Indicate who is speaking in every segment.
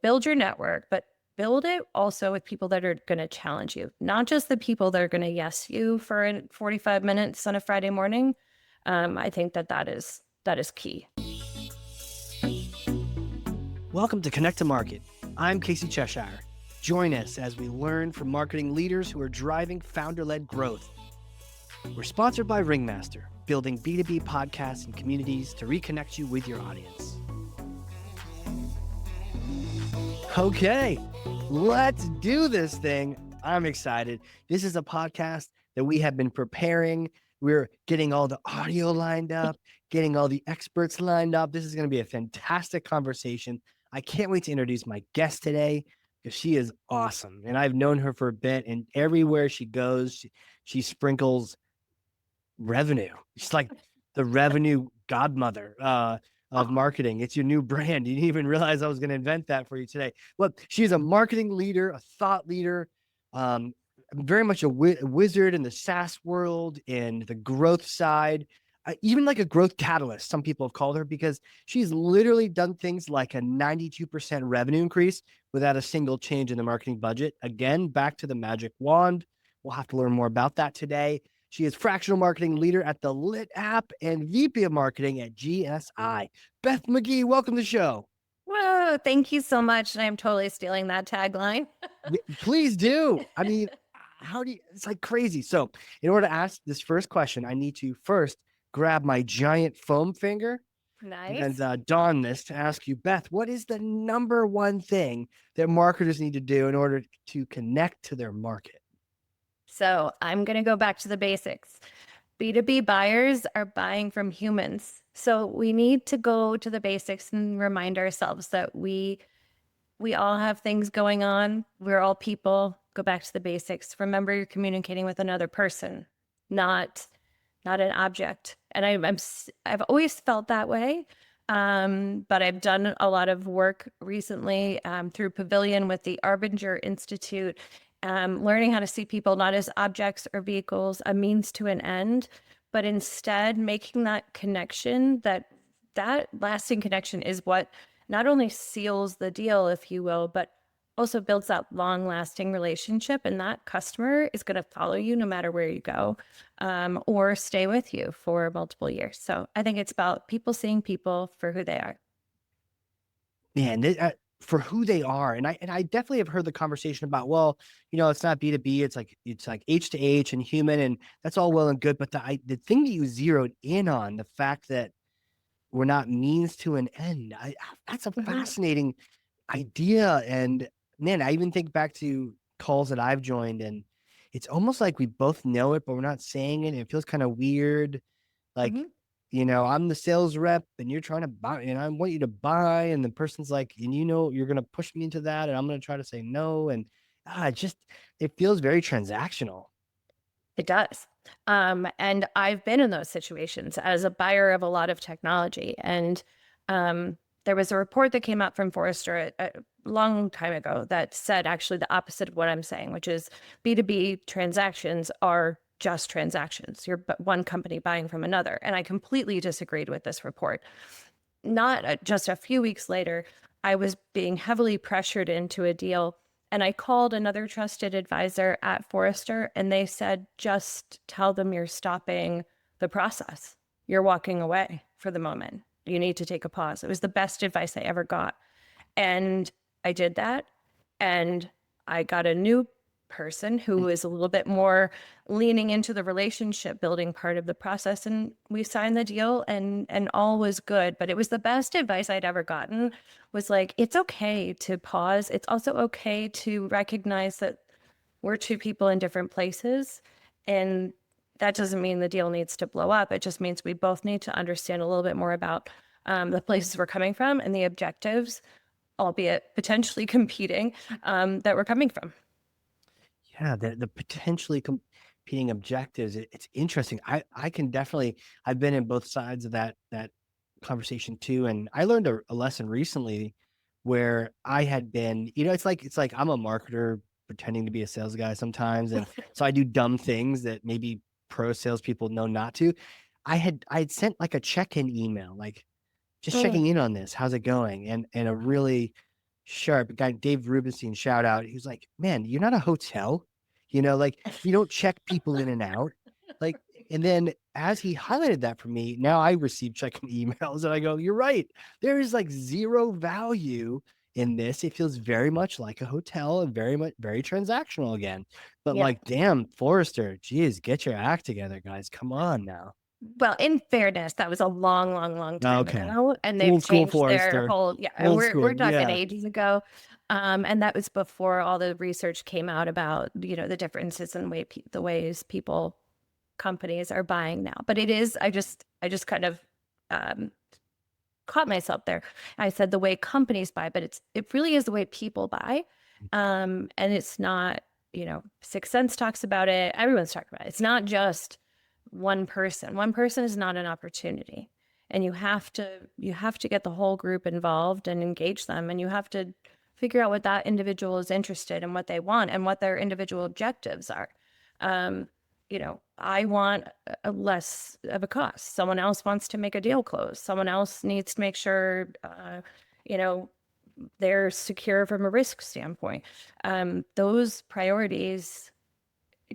Speaker 1: build your network, but build it also with people that are going to challenge you, not just the people that are going to yes you for 45 minutes on a Friday morning. I think that is key.
Speaker 2: Welcome to Connect to Market. I'm Casey Cheshire. Join us as we learn from marketing leaders who are driving founder-led growth. We're sponsored by Ringmaster, building B2B podcasts and communities to reconnect you with your audience. Okay, let's do this thing. I'm excited. This is a podcast that we have been preparing. We're getting all the audio lined up, getting all the experts lined up. This is going to be a fantastic conversation. I can't wait to introduce my guest today because she is awesome. And I've known her for a bit, and everywhere she goes, she sprinkles revenue. She's like the revenue godmother of marketing. It's your new brand. You didn't even realize I was going to invent that for you today. Look, she's a marketing leader, a thought leader, very much a wizard in the SaaS world, in the growth side, even like a growth catalyst, some people have called her, because she's literally done things like a 92% revenue increase without a single change in the marketing budget. Again, back to the magic wand. We'll have to learn more about that today. She is fractional marketing leader at the Lit app and VP of marketing at GSI. Beth Magee, welcome to the show.
Speaker 1: Whoa, thank you so much. And I'm totally stealing that tagline.
Speaker 2: Please do. I mean, it's like crazy. So in order to ask this first question, I need to first grab my giant foam finger
Speaker 1: Nice.
Speaker 2: and don this to ask you, Beth, what is the number one thing that marketers need to do in order to connect to their market?
Speaker 1: So I'm going to go back to the basics. B2B buyers are buying from humans. So we need to go to the basics and remind ourselves that we all have things going on. We're all people. Go back to the basics. Remember, you're communicating with another person, not an object. And I've always felt that way. But I've done a lot of work recently through Pavilion with the Arbinger Institute, learning how to see people not as objects or vehicles, a means to an end, but instead making that connection, that lasting connection is what not only seals the deal, if you will, but also builds that long-lasting relationship. And that customer is going to follow you no matter where you go, or stay with you for multiple years. So I think it's about people seeing people for who they are.
Speaker 2: Man, for who they are. And I definitely have heard the conversation about, well, it's not B2B, it's like H to H and human, and that's all well and good. But the thing that you zeroed in on, the fact that we're not means to an end, that's a fascinating idea. And man, I even think back to calls that I've joined, and it's almost like we both know it, but we're not saying it. It feels kind of weird. Like, I'm the sales rep and you're trying to buy, and I want you to buy. And the person's like, and you're going to push me into that. And I'm going to try to say no. And it feels very transactional.
Speaker 1: It does. And I've been in those situations as a buyer of a lot of technology. And there was a report that came out from Forrester a long time ago that said actually the opposite of what I'm saying, which is B2B transactions are just transactions. You're one company buying from another. And I completely disagreed with this report. Not just a few weeks later, I was being heavily pressured into a deal, and I called another trusted advisor at Forrester, and they said, just tell them you're stopping the process. You're walking away for the moment. You need to take a pause. It was the best advice I ever got. And I did that. And I got a new person who was a little bit more leaning into the relationship building part of the process. And we signed the deal and all was good. But it was the best advice I'd ever gotten, was like, it's okay to pause. It's also okay to recognize that we're two people in different places. And that doesn't mean the deal needs to blow up. It just means we both need to understand a little bit more about the places we're coming from and the objectives, albeit potentially competing, that we're coming from.
Speaker 2: Yeah, the potentially competing objectives. It's interesting. I can definitely, I've been in both sides of that conversation too. And I learned a lesson recently where I had been, it's like I'm a marketer pretending to be a sales guy sometimes. And so I do dumb things that maybe pro salespeople know not to. I had sent like a check-in email, like just checking in on this. How's it going? And a really sharp guy, Dave Rubenstein, shout out. He was like, man, you're not a hotel, like you don't check people in and out. Like, and then as he highlighted that for me, now I receive checking emails and I go, you're right. There is like zero value in this. It feels very much like a hotel and very transactional again. But
Speaker 1: Yeah.
Speaker 2: like, damn, Forrester, geez, get your act together, guys. Come on now.
Speaker 1: Well, in fairness, that was a long, long, long time
Speaker 2: Okay.
Speaker 1: ago, and they've
Speaker 2: Old school
Speaker 1: changed their
Speaker 2: Forrester.
Speaker 1: whole. Yeah, and
Speaker 2: Old
Speaker 1: we're
Speaker 2: school.
Speaker 1: talking
Speaker 2: Yeah.
Speaker 1: ages ago, and that was before all the research came out about the differences in the ways companies are buying now. But it is, I just kind of um, caught myself there. I said the way companies buy, but it really is the way people buy, and it's not. Sixth Sense talks about it. Everyone's talking about it. It's not just one person. One person is not an opportunity. And you have to get the whole group involved and engage them. And you have to figure out what that individual is interested in, what they want, and what their individual objectives are. I want a less of a cost. Someone else wants to make a deal close. Someone else needs to make sure, you know, they're secure from a risk standpoint. Those priorities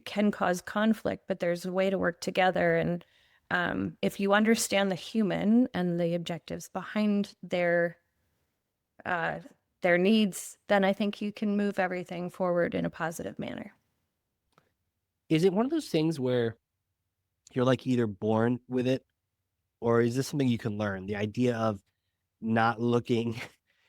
Speaker 1: can cause conflict, but there's a way to work together. And if you understand the human and the objectives behind their needs, then I think you can move everything forward in a positive manner.
Speaker 2: Is it one of those things where you're like either born with it, or is this something you can learn? The idea of not looking,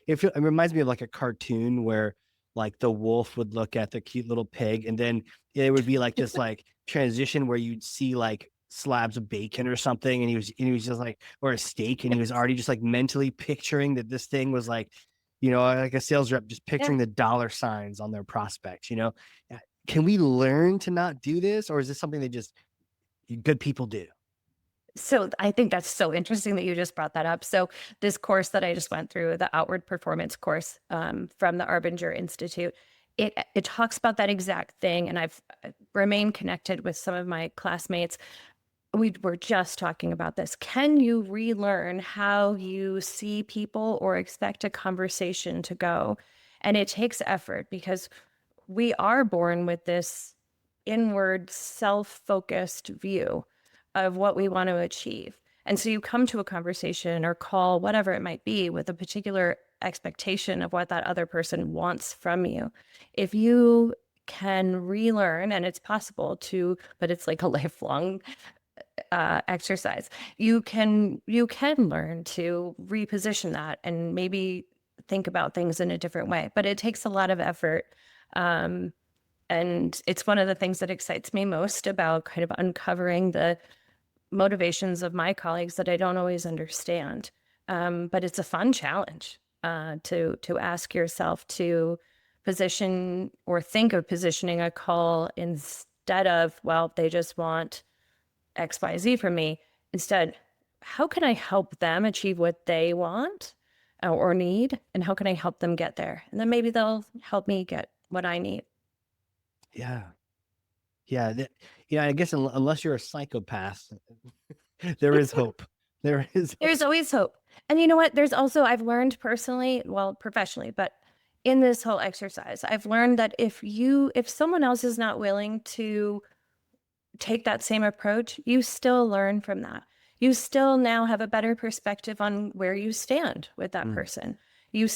Speaker 2: it reminds me of like a cartoon where like the wolf would look at the cute little pig, and then it would be like this like transition where you'd see like slabs of bacon or something, and he was just like, or a steak, and he was already just like mentally picturing that this thing was like, like a sales rep just
Speaker 1: Yeah.
Speaker 2: picturing the dollar signs on their prospects. Can we learn to not do this, or is this something that just good people do?
Speaker 1: So I think that's so interesting that you just brought that up. So this course that I just went through, the outward performance course from the Arbinger Institute, it talks about that exact thing. And I've remained connected with some of my classmates. We were just talking about this. Can you relearn how you see people or expect a conversation to go? And it takes effort because we are born with this inward, self-focused view of what we want to achieve. And so you come to a conversation or call, whatever it might be, with a particular expectation of what that other person wants from you. If you can relearn, and it's possible to, but it's like a lifelong exercise. You can learn to reposition that and maybe think about things in a different way, but it takes a lot of effort. Um, and it's one of the things that excites me most about kind of uncovering the motivations of my colleagues that I don't always understand. But it's a fun challenge to ask yourself to position or think of positioning a call instead of, well, they just want XYZ from me. Instead, how can I help them achieve what they want or need? And how can I help them get there? And then maybe they'll help me get what I need.
Speaker 2: Yeah. Yeah. I guess unless you're a psychopath, there is hope. There is hope.
Speaker 1: There's always hope. And you know what? There's also, I've learned personally, well, professionally, but in this whole exercise, I've learned that if someone else is not willing to take that same approach, you still learn from that. You still now have a better perspective on where you stand with that person. You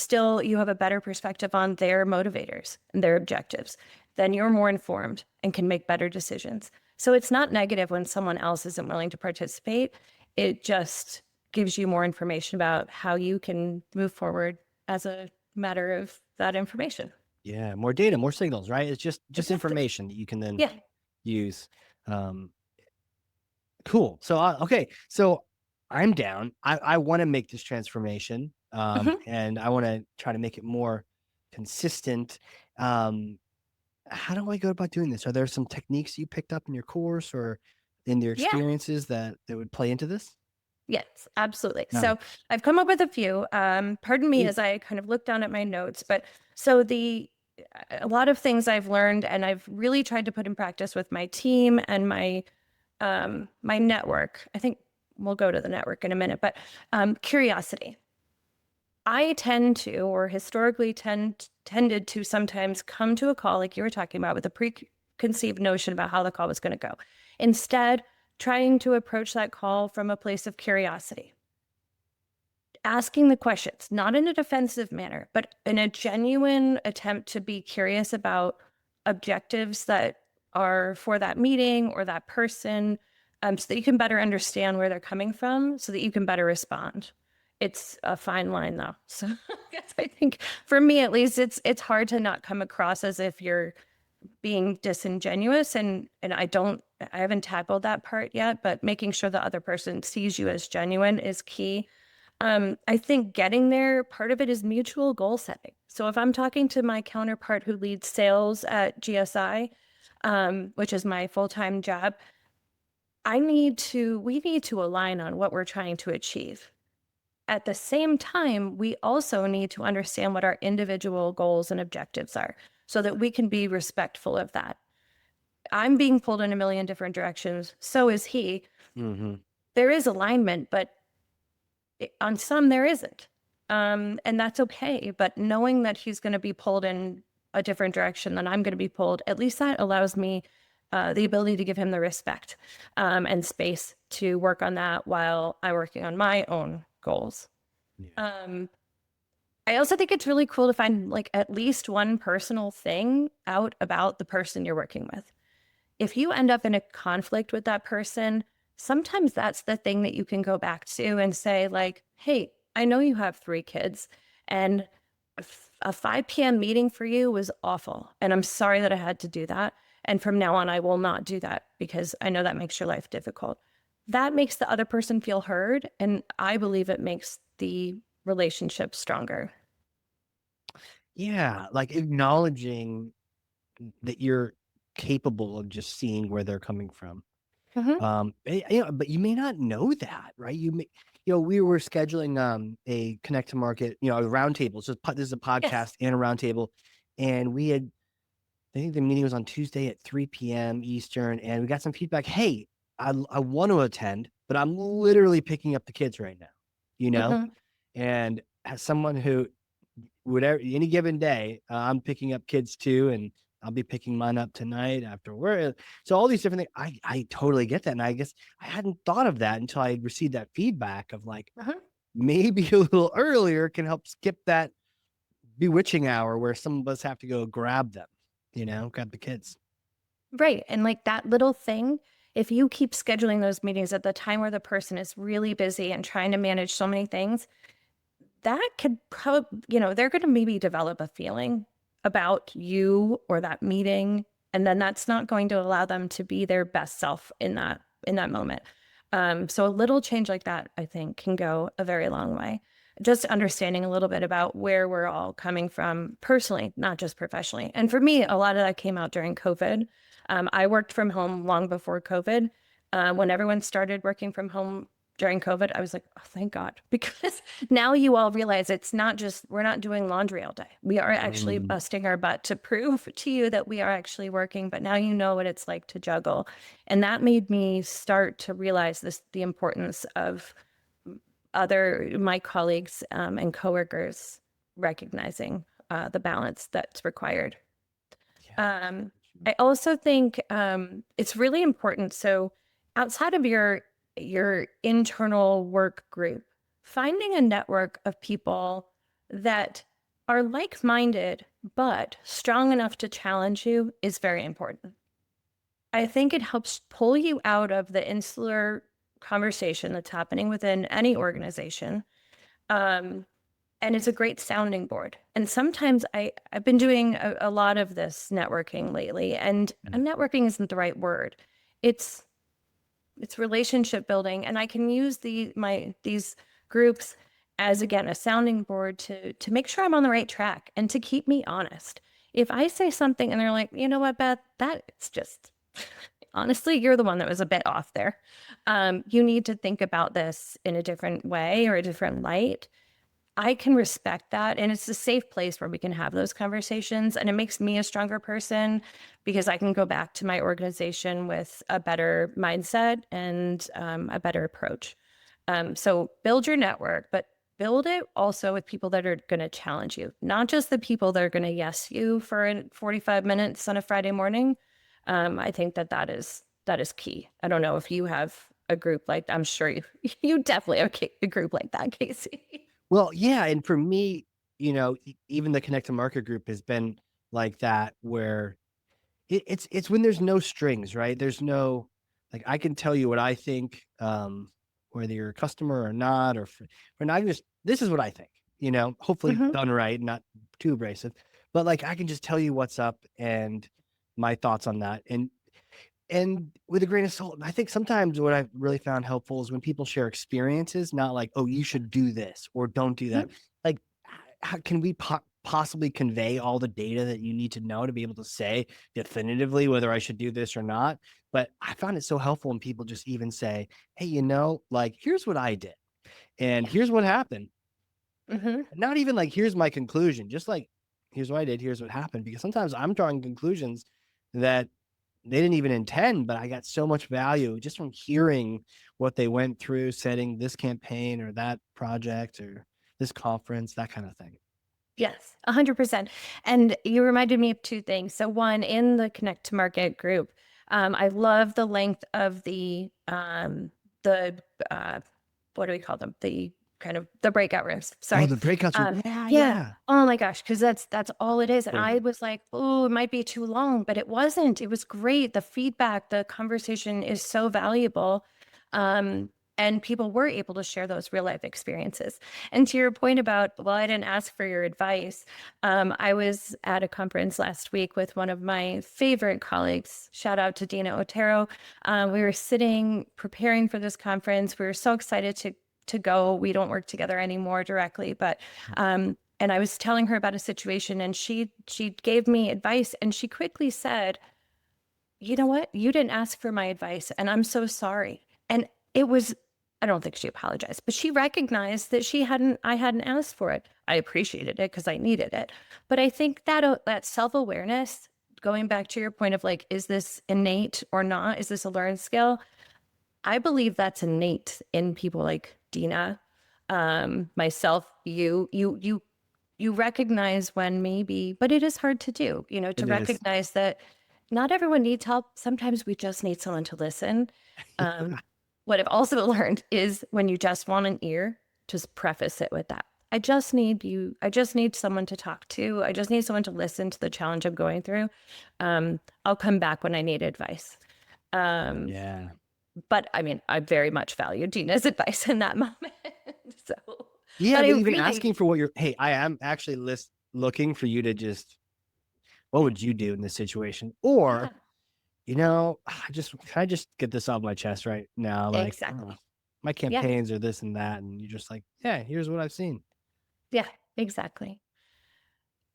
Speaker 1: have a better perspective on their motivators and their objectives. Then you're more informed and can make better decisions. So it's not negative when someone else isn't willing to participate. It just gives you more information about how you can move forward as a matter of that information.
Speaker 2: Yeah, more data, more signals, right? It's just
Speaker 1: Exactly.
Speaker 2: information that you can then
Speaker 1: Yeah.
Speaker 2: use. Cool. So okay, so I'm down. I want to make this transformation,
Speaker 1: Mhm.
Speaker 2: and I want to try to make it more consistent. How do I go about doing this? Are there some techniques you picked up in your course or in your
Speaker 1: Yeah.
Speaker 2: experiences that would play into this?
Speaker 1: Yes, absolutely.
Speaker 2: No.
Speaker 1: So I've come up with a few. Pardon me
Speaker 2: Please.
Speaker 1: as I kind of look down at my notes, but so a lot of things I've learned and I've really tried to put in practice with my team and my network. I think we'll go to the network in a minute, but curiosity. I tend to, or historically tended to sometimes come to a call like you were talking about with a preconceived notion about how the call was going to go. Instead, trying to approach that call from a place of curiosity, asking the questions, not in a defensive manner, but in a genuine attempt to be curious about objectives that are for that meeting or that person, so that you can better understand where they're coming from, so that you can better respond. It's a fine line, though. So I think for me, at least, it's hard to not come across as if you're being disingenuous, and I haven't tackled that part yet, but making sure the other person sees you as genuine is key. I think getting there, part of it is mutual goal setting. So if I'm talking to my counterpart who leads sales at GSI, which is my full-time job, we need to align on what we're trying to achieve. At the same time, we also need to understand what our individual goals and objectives are so that we can be respectful of that. I'm being pulled in a million different directions. So is he.
Speaker 2: Mm-hmm.
Speaker 1: There is alignment, but on some there isn't. And that's okay. But knowing that he's going to be pulled in a different direction than I'm going to be pulled, at least that allows me the ability to give him the respect and space to work on that while I'm working on my own goals.
Speaker 2: Yeah.
Speaker 1: I also think it's really cool to find like at least one personal thing out about the person you're working with. If you end up in a conflict with that person, sometimes that's the thing that you can go back to and say like, hey, I know you have 3 kids and a 5 p.m. meeting for you was awful. And I'm sorry that I had to do that. And from now on, I will not do that because I know that makes your life difficult. That makes the other person feel heard. And I believe it makes the relationship stronger.
Speaker 2: Yeah, like acknowledging that you're capable of just seeing where they're coming from.
Speaker 1: Mhm.
Speaker 2: But you may not know that, right? We were scheduling a connect to market, a roundtable. So this is a
Speaker 1: Yes.
Speaker 2: podcast and a roundtable, and I think the meeting was on Tuesday at 3 p.m. Eastern, and we got some feedback. Hey, I want to attend, but I'm literally picking up the kids right now, you know?
Speaker 1: Mhm.
Speaker 2: And as someone who, whatever, any given day, I'm picking up kids too, and I'll be picking mine up tonight after work. So all these different things, I totally get that. And I guess I hadn't thought of that until I received that feedback of like,
Speaker 1: Uh-huh.
Speaker 2: maybe a little earlier can help skip that bewitching hour where some of us have to go grab them, grab the kids.
Speaker 1: Right. And like that little thing, if you keep scheduling those meetings at the time where the person is really busy and trying to manage so many things, that could probably, they're going to maybe develop a feeling about you or that meeting. And then that's not going to allow them to be their best self in that moment. So a little change like that, I think, can go a very long way. Just understanding a little bit about where we're all coming from personally, not just professionally. And for me, a lot of that came out during COVID. I worked from home long before COVID. When everyone started working from home during COVID, I was like, oh, thank God, because now you all realize it's not just, we're not doing laundry all day. We are actually
Speaker 2: Mm,
Speaker 1: busting our butt to prove to you that we are actually working, but now you know what it's like to juggle. And that made me start to realize the importance of my colleagues and coworkers recognizing the balance that's required.
Speaker 2: yeah.
Speaker 1: Um, I also think it's really important. So outside of your internal work group, finding a network of people that are like-minded but strong enough to challenge you is very important. I think it helps pull you out of the insular conversation that's happening within any organization. Um, and it's a great sounding board. And sometimes I've been doing a lot of this networking lately, and
Speaker 2: Mm.
Speaker 1: networking isn't the right word. It's relationship building, and I can use these groups as again a sounding board to make sure I'm on the right track and to keep me honest. If I say something and they're like, you know what, Beth, that's just honestly, you're the one that was a bit off there. You need to think about this in a different way or a different light. I can respect that. And it's a safe place where we can have those conversations. And it makes me a stronger person because I can go back to my organization with a better mindset and a better approach. So build your network, but build it also with people that are going to challenge you, not just the people that are going to yes you for 45 minutes on a Friday morning. I think that is key. I don't know if you have a group like, I'm sure you definitely have a group like that, Casey.
Speaker 2: Well, yeah. And for me, even the Connect to Market group has been like that, where it's when there's no strings, right? There's no, like, I can tell you what I think, whether you're a customer or not, or not, just, this is what I think, hopefully
Speaker 1: Mm-hmm.
Speaker 2: done right, not too abrasive, but like, I can just tell you what's up and my thoughts on that. And with a grain of salt. I think sometimes what I've really found helpful is when people share experiences, not like, oh, you should do this or don't do that. Like, how can we possibly convey all the data that you need to know to be able to say definitively whether I should do this or not? But I found it so helpful when people just even say, hey, like, here's what I did and
Speaker 1: Yeah.
Speaker 2: here's what happened.
Speaker 1: Mm-hmm.
Speaker 2: Not even like, here's my conclusion, just like, here's what I did, here's what happened. Because sometimes I'm drawing conclusions that they didn't even intend, but I got so much value just from hearing what they went through, setting this campaign or that project or this conference, that kind of thing.
Speaker 1: Yes, 100%. And you reminded me of two things. So one, in the Connect to Market group, I love the length of the what do we call them? The kind of the breakout rooms.
Speaker 2: Oh,
Speaker 1: Sorry.
Speaker 2: the breakouts.
Speaker 1: Yeah.
Speaker 2: Yeah.
Speaker 1: Oh my gosh, because that's all it is. And I
Speaker 2: Mhm.
Speaker 1: was like, oh, it might be too long, but it wasn't. It was great. The feedback, the conversation is so valuable. Um, and people were able to share those real life experiences. And to your point about, well, I didn't ask for your advice. I was at a conference last week with one of my favorite colleagues. Shout out to Dina Otero. We were sitting preparing for this conference. We were so excited to go. We don't work together anymore directly, but and I was telling her about a situation, and she gave me advice, and she quickly said, "You know what? You didn't ask for my advice, and I'm so sorry." And it was, I don't think she apologized, but she recognized that I hadn't asked for it. I appreciated it because I needed it. But I think that self-awareness, going back to your point of like, is this innate or not? Is this a learned skill? I believe that's innate in people like Dina, myself, you recognize when maybe, but it is hard to do, to
Speaker 2: It is.
Speaker 1: recognize that not everyone needs help. Sometimes we just need someone to listen. Um, what I've also learned is when you just want an ear, just preface it with that. I just need you. I just need someone to talk to. I just need someone to listen to the challenge I'm going through. I'll come back when I need advice. Um,
Speaker 2: Yeah.
Speaker 1: but I mean, I very much value Dina's advice in that moment. So,
Speaker 2: Yeah.
Speaker 1: but I
Speaker 2: But even
Speaker 1: really,
Speaker 2: asking for hey, I am actually looking for you to just, what would you do in this situation?
Speaker 1: yeah,
Speaker 2: Or, can I just get this off my chest right now? Like,
Speaker 1: exactly.
Speaker 2: my
Speaker 1: Yeah,
Speaker 2: campaigns are this and that. And you're just like, yeah, here's what I've seen.
Speaker 1: yeah, exactly.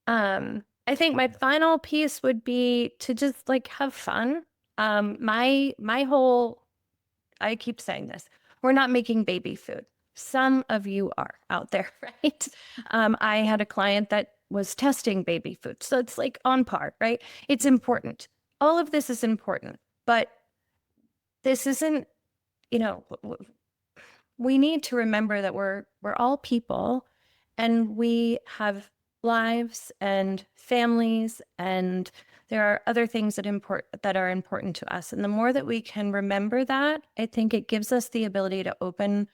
Speaker 1: I think my final piece would be to just like have fun. My whole, I keep saying this, we're not making baby food. Some of you are out there, right? I had a client that was testing baby food. So it's like on par, right? It's important. All of this is important, but this isn't, you know, we need to remember that we're all people and we have lives and families, and there are other things that are important to us. And the more that we can remember that, I think it gives us the ability to open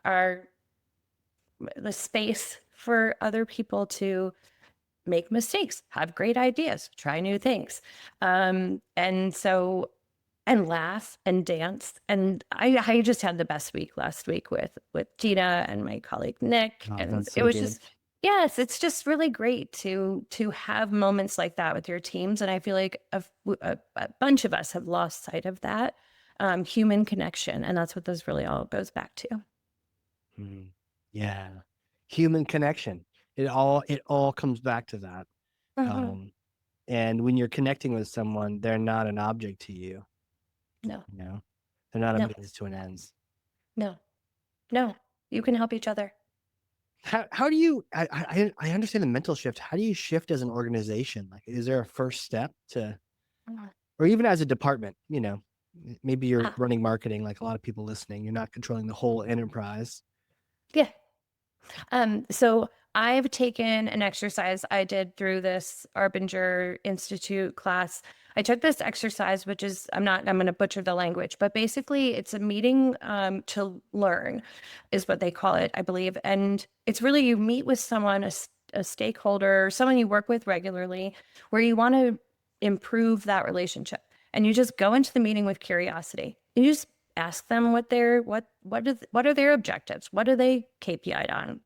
Speaker 1: our the space for other people to make mistakes, have great ideas, try new things. And so and laugh and dance. And I just had the best week last week with Gina and my colleague Nick.
Speaker 2: Oh,
Speaker 1: And
Speaker 2: that's
Speaker 1: it
Speaker 2: so
Speaker 1: was
Speaker 2: good.
Speaker 1: just, yes, it's just really great to have moments like that with your teams. And I feel like a bunch of us have lost sight of that human connection. And that's what this really all goes back to.
Speaker 2: Mhm. Yeah. Human connection. It all comes back to that.
Speaker 1: Mhm.
Speaker 2: Um, and when you're connecting with someone, they're not an object to you,
Speaker 1: No,
Speaker 2: you know? They're not a
Speaker 1: no,
Speaker 2: means to an ends.
Speaker 1: no, no. You can help each other.
Speaker 2: How do you I understand the mental shift. How do you shift as an organization? Like, is there a first step to,
Speaker 1: Mhm.
Speaker 2: or even as a department, maybe you're
Speaker 1: Ah,
Speaker 2: running marketing like a lot of people listening, you're not controlling the whole enterprise.
Speaker 1: yeah. So I've taken an exercise I did through this Arbinger Institute class. I took this exercise, which is, I'm going to butcher the language, but basically it's a meeting to learn is what they call it, I believe. And it's really, you meet with someone, a stakeholder, someone you work with regularly, where you want to improve that relationship. And you just go into the meeting with curiosity. You just ask them what are their objectives? What are they KPI'd on?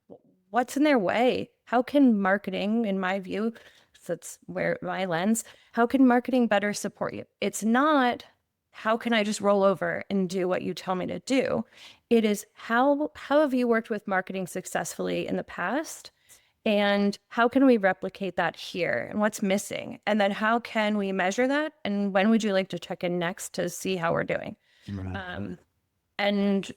Speaker 1: What's in their way? How can marketing, in my view, that's where my lens, how can marketing better support you? It's not how can I just roll over and do what you tell me to do? It is how have you worked with marketing successfully in the past? And how can we replicate that here? And what's missing? And then how can we measure that? And when would you like to check in next to see how we're doing?
Speaker 2: Right.
Speaker 1: And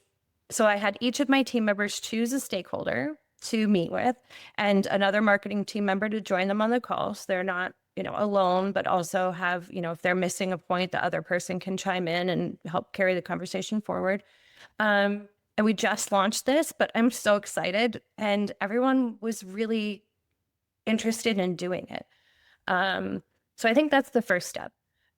Speaker 1: so I had each of my team members choose a stakeholder to meet with and another marketing team member to join them on the call. So they're not, alone, but also have, if they're missing a point, the other person can chime in and help carry the conversation forward. And we just launched this, but I'm so excited. And everyone was really interested in doing it. So I think that's the first step.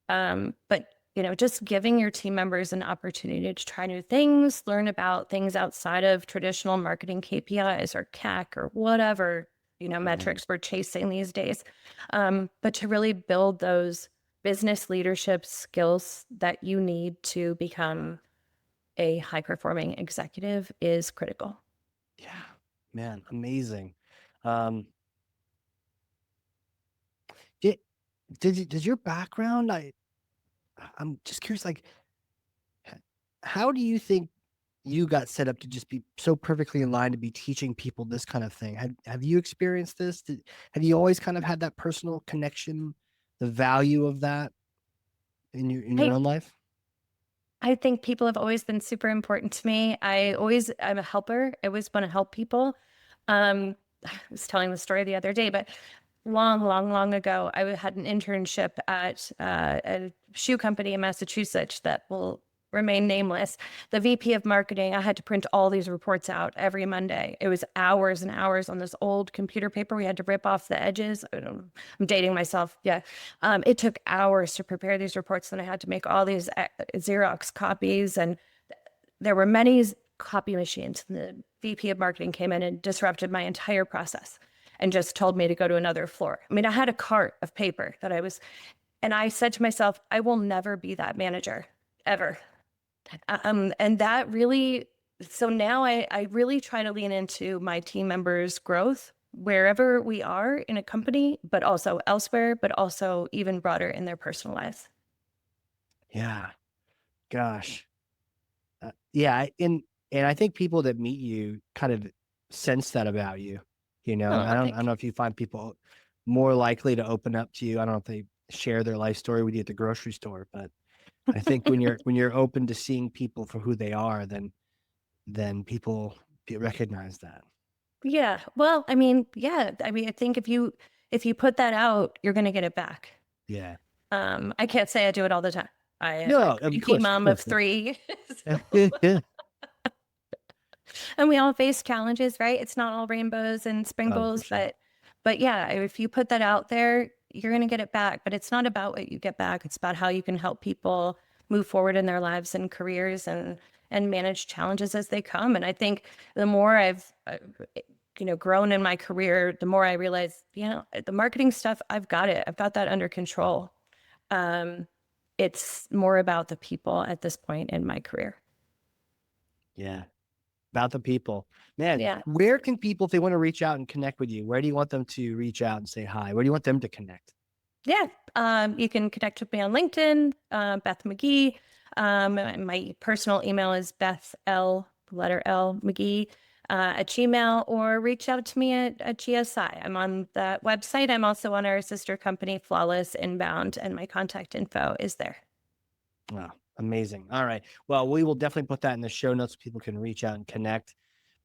Speaker 1: But just giving your team members an opportunity to try new things, learn about things outside of traditional marketing KPIs or CAC or whatever, metrics we're chasing these days. But to really build those business leadership skills that you need to become a high-performing executive is critical.
Speaker 2: Yeah, man, amazing. Does your background, I'm just curious, like, how do you think you got set up to just be so perfectly in line to be teaching people this kind of thing? Have you experienced this? Have you always kind of had that personal connection, the value of that in your own life?
Speaker 1: I think people have always been super important to me. I'm a helper. I always want to help people. I was telling the story the other day, but long ago, I had an internship at a shoe company in Massachusetts that will remain nameless. The VP of marketing, I had to print all these reports out every Monday. It was hours and hours on this old computer paper. We had to rip off the edges. I'm dating myself. Yeah. It took hours to prepare these reports. Then I had to make all these Xerox copies. And there were many copy machines. And the VP of marketing came in and disrupted my entire process and just told me to go to another floor. I mean, I had a cart of paper and I said to myself, I will never be that manager ever. And that really, so now I really try to lean into my team members' growth wherever we are in a company, but also elsewhere, but also even broader in their personal lives.
Speaker 2: Yeah, gosh. Yeah, and I think people that meet you kind of sense that about you. I don't know if you find people more likely to open up to you. I don't know if they share their life story with you at the grocery store, but I think when you're open to seeing people for who they are, then people recognize that.
Speaker 1: Yeah. Well, I mean, yeah. I mean, I think if you put that out, you're going to get it back.
Speaker 2: Yeah.
Speaker 1: I can't say I do it all the time. I'm
Speaker 2: No,
Speaker 1: a
Speaker 2: of course,
Speaker 1: mom of 3.
Speaker 2: Yeah.
Speaker 1: And we all face challenges, right? It's not all rainbows and
Speaker 2: Oh, for
Speaker 1: sprinkles,
Speaker 2: sure.
Speaker 1: but yeah, if you put that out there, you're going to get it back. But it's not about what you get back. It's about how you can help people move forward in their lives and careers and manage challenges as they come. And I think the more I've grown in my career, the more I realize, the marketing stuff, I've got it. I've got that under control. It's more about the people at this point in my career.
Speaker 2: Yeah. About the people, man.
Speaker 1: Yeah.
Speaker 2: Where can people, if they want to reach out and connect with you, where do you want them to reach out and say hi? Where do you want them to connect?
Speaker 1: Yeah. You can connect with me on LinkedIn, Beth Magee. My personal email is Beth L, letter L, Magee, at Gmail, or reach out to me at GSI. I'm on that website. I'm also on our sister company, Flawless Inbound, and my contact info is there.
Speaker 2: Wow, amazing. All right. Well, we will definitely put that in the show notes so people can reach out and connect.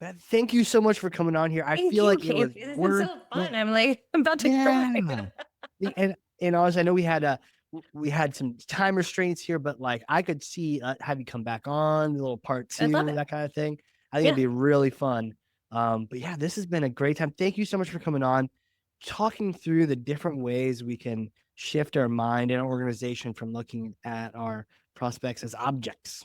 Speaker 2: But thank you so much for coming on here. I
Speaker 1: Thank
Speaker 2: feel
Speaker 1: you,
Speaker 2: like it was
Speaker 1: Casey. This is
Speaker 2: worth
Speaker 1: so fun. I'm about to cry.
Speaker 2: yeah. And honestly, I know we had some time restraints here, but like I could see have you come back on the little part
Speaker 1: I
Speaker 2: 2,
Speaker 1: love it.
Speaker 2: that kind of thing. I think
Speaker 1: Yeah.
Speaker 2: it'd be really fun. But yeah, this has been a great time. Thank you so much for coming on, talking through the different ways we can shift our mind and our organization from looking at our prospects as objects.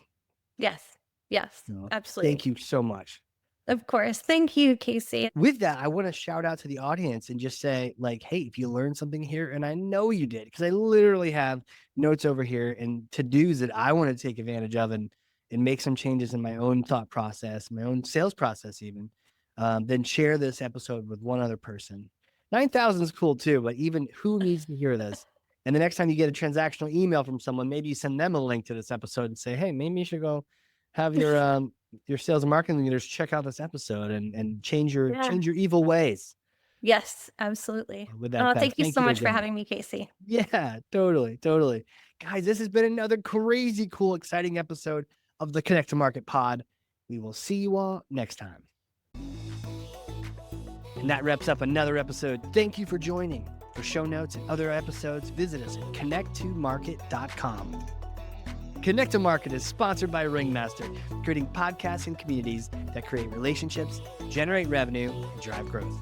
Speaker 1: Yes. Yes.
Speaker 2: So,
Speaker 1: Absolutely.
Speaker 2: thank you so much.
Speaker 1: Of course. Thank you, Casey.
Speaker 2: With that, I want to shout out to the audience and just say, like, hey, if you learned something here, and I know you did, because I literally have notes over here and to-dos that I want to take advantage of and make some changes in my own thought process, my own sales process even, then share this episode with one other person. 9,000 is cool too, but even who needs to hear this? And the next time you get a transactional email from someone, maybe you send them a link to this episode and say, hey, maybe you should go have your sales and marketing leaders check out this episode and change your evil ways.
Speaker 1: Yes, absolutely.
Speaker 2: With that,
Speaker 1: thank you so much for having me, Casey.
Speaker 2: Yeah, totally. Guys, this has been another crazy cool, exciting episode of the Connect to Market Pod. We will see you all next time. And that wraps up another episode. Thank you for joining. For show notes and other episodes, visit us at connecttomarket.com. Connect to Market is sponsored by Ringmaster, creating podcasts and communities that create relationships, generate revenue, and drive growth.